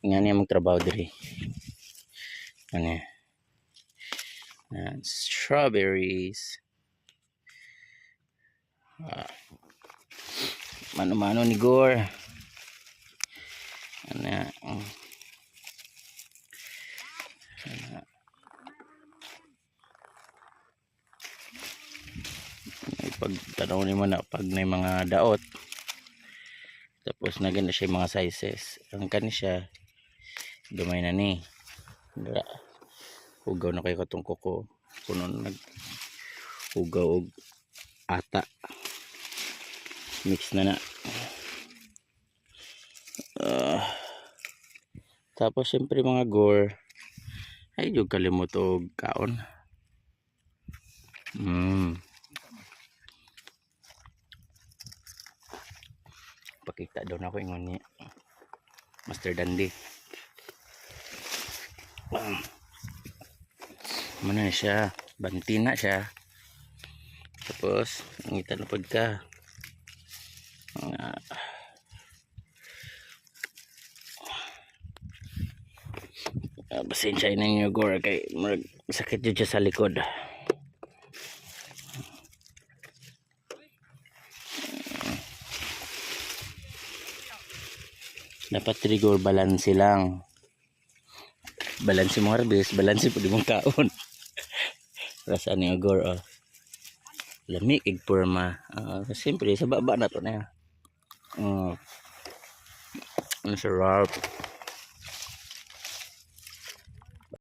Nga niya magtrabaho diri. Ano yan? Strawberries. Mano-mano ni Gore. Ano yan? Pag tanaw ni mo na pag may mga daot, tapos na ganda siya mga sizes. Ang kani siya gamay na ni hugaw na kayo katong kuko kuno nag hugaw og ata mix na tapos syempre mga Gore ay yung kalimot og kaon. Pakita daw na ako ingon ni Master Dandy. Mana siya, banti na siya. Tapos ngita na pagka pasensya na niyo Gore kay sakit yun siya sa likod. Dapat trigger balance lang. Balance mo harvest, balance po di mong kaon. Rasa ni Gore lami kig porma. Siyempre sa baba na to na. Ang sarap.